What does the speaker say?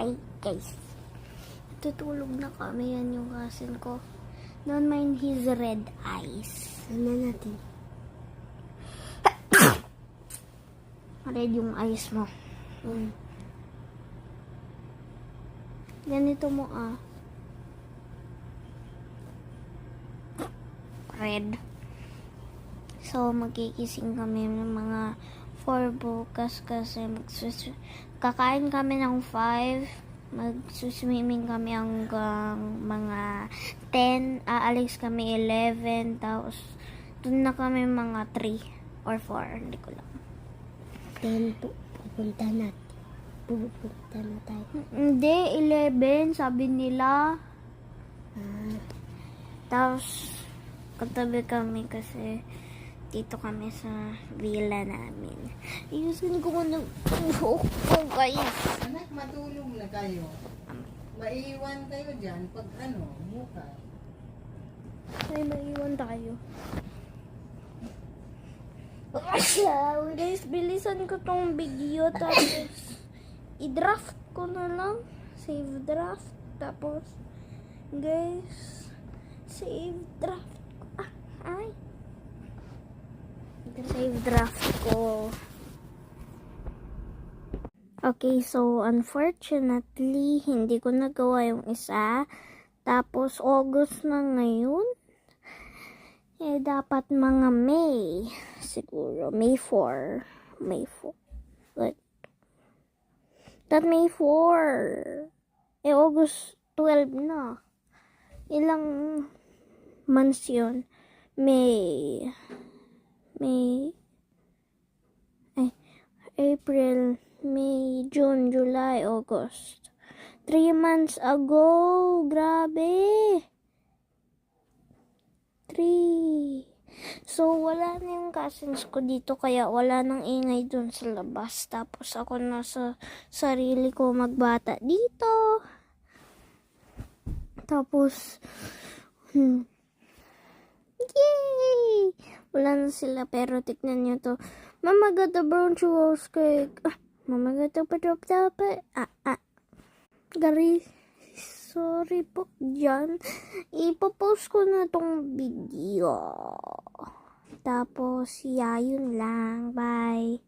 Hi guys. Tutulog na kami. Yan yung cousin ko. Don't mind his red eyes. Ano natin? Red yung eyes mo. Ganito mo red. So, magkikising kami ng mga 4 bukas kasi kakain kami ng 5. Magsuswimming kami hanggang mga 10. Aalis kami 11. Tapos, dun na kami mga 3 or 4. Hindi ko lang. 10 pupunta natin. Pupunta na tayo. Hindi, 11. Sabi nila. Tapos, katabi kami kasi dito kami sa villa namin. Ayusin ko muna buhok ko, guys. Anak, matulog na kayo. Maiiwan kayo dyan pag bukas. Ay, maiwan tayo. Guys, bilisan ko tong video tapos i-draft ko na lang. Save draft. Tapos, guys, save draft ko. Ay. Save draft ko. Okay, so unfortunately, hindi ko nagawa yung isa. Tapos, August na ngayon. Dapat mga May. Siguro, May 4. May 4. Good. That May 4. August 12 na. Ilang months yun? April, May, June, July, August. 3 months ago. Grabe. 3. So, wala na yung cousins ko dito, kaya wala nang ingay dun sa labas. Tapos, ako na sa sarili ko magbata dito. Tapos, yay! Wala na sila, pero tignan nyo to. Mama got the brown sugar cake. Mama got the drop dapat. Gary, sorry po dyan. Ipopost ko na tong video. Tapos, yun lang. Bye.